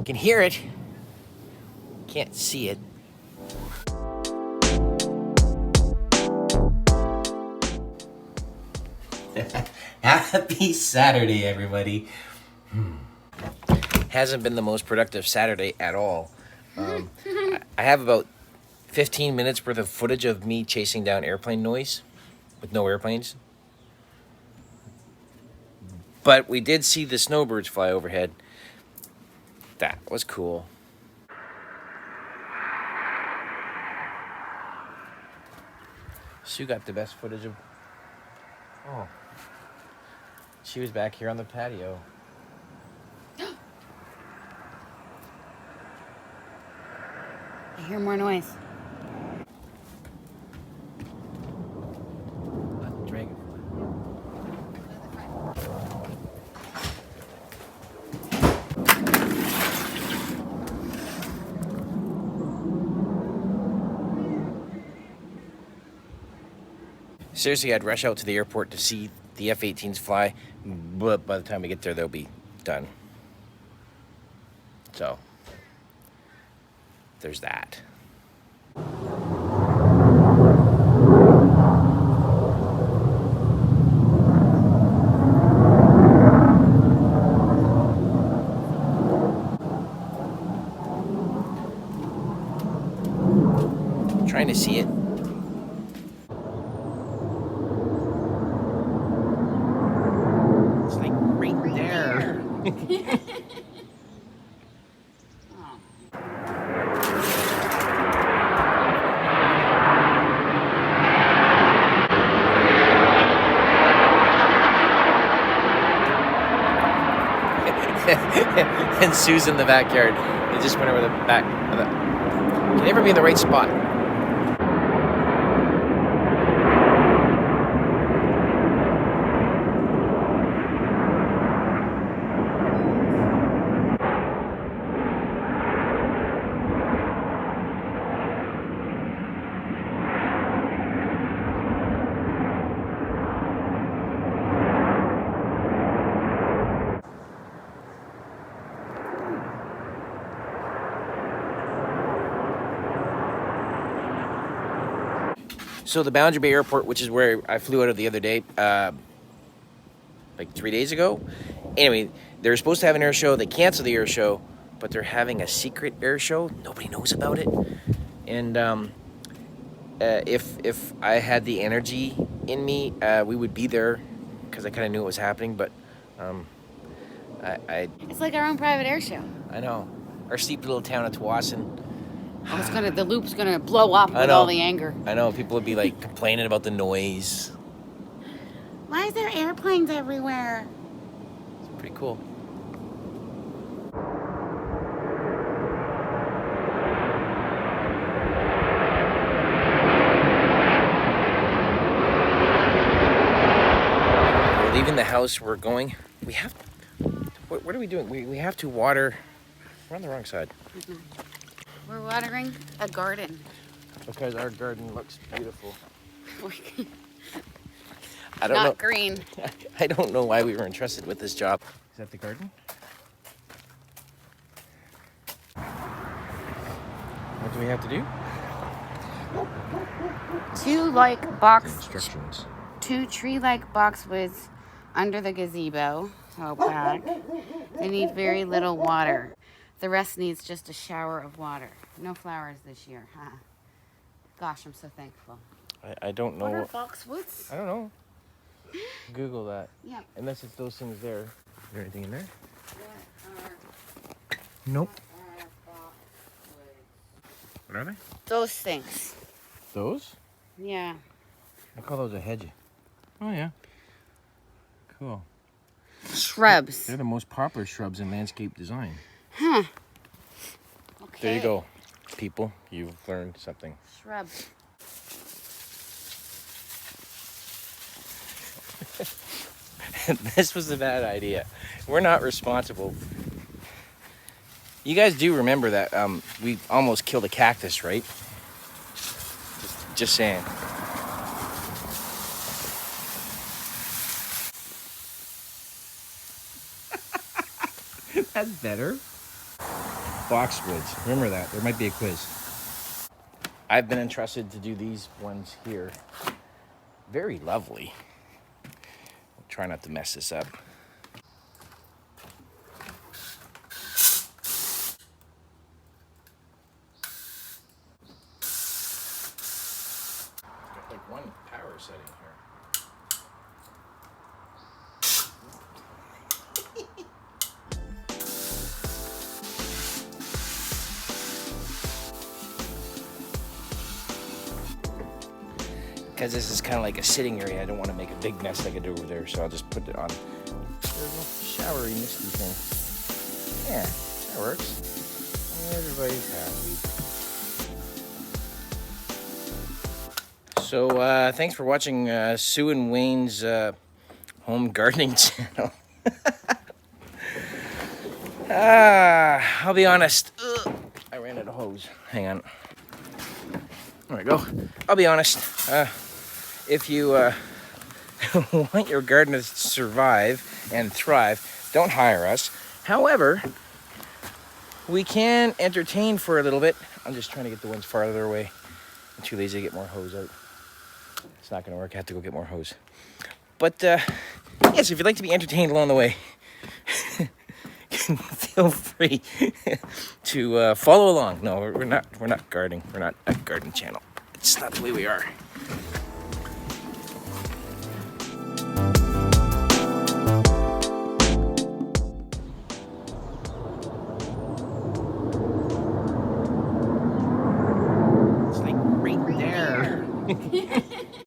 can hear it. Can't see it. Happy Saturday, everybody. Hasn't been the most productive Saturday at all. I have about 15 minutes worth of footage of me chasing down airplane noise with no airplanes. But we did see the snowbirds fly overhead. That was cool. Sue got the best footage of... Oh. She was back here on the patio. I hear more noise. Dragonfly. Seriously, I'd rush out to the airport to see the F-18s fly, but by the time we get there, they'll be done. So, there's that. Trying to see it. It's like right there. And Sue's in the backyard. They just went over the back of the... Can never be in the right spot. So the Boundary Bay Airport, which is where I flew out of the other day, like 3 days ago. Anyway, they were supposed to have an air show. They canceled the air show, but they're having a secret air show. Nobody knows about it. And if I had the energy in me, we would be there because I kind of knew it was happening. But It's like our own private air show. I know. Our sleepy little town of Tawasin. The loop's gonna blow up with all the anger. I know, people would be like complaining about the noise. Why is there airplanes everywhere? It's pretty cool. We're leaving the house, we're going. We have... What are we doing? We have to water... We're on the wrong side. Mm-hmm. We're watering a garden. Because our garden looks beautiful. I don't know. Not green. I don't know why we were entrusted with this job. Is that the garden? What do we have to do? Two tree-like boxwoods under the gazebo, so back. They need very little water. The rest needs just a shower of water. No flowers this year, huh? Gosh, I'm so thankful. I don't know. What are boxwoods? I don't know. Google that. Yeah. Unless it's those things there. Is there anything in there? Nope. What are they? Those things. Those? Yeah. I call those a hedge. Oh, yeah. Cool. Shrubs. They're the most popular shrubs in landscape design. Huh. Okay. There you go, people. You've learned something. Shrubs. This was a bad idea. We're not responsible. You guys do remember that we almost killed a cactus, right? Just saying. That's better. Boxwoods. Remember that. There might be a quiz. I've been entrusted to do these ones here. Very lovely. I'll try not to mess this up. Got like one power setting here. Because this is kind of like a sitting area, I don't want to make a big mess like I do over there, so I'll just put it on. There's a showery, misty thing. Yeah, that works. Everybody's happy. So, thanks for watching Sue and Wayne's home gardening channel. I'll be honest. I ran out of hose. Hang on. There we go. I'll be honest. If you want your garden to survive and thrive, don't hire us. However, we can entertain for a little bit. I'm just trying to get the ones farther away. I'm too lazy to get more hose out. It's not going to work. I have to go get more hose. But yes, if you'd like to be entertained along the way, feel free to follow along. No, we're not gardening. We're not a garden channel. It's not the way we are. It's like right there.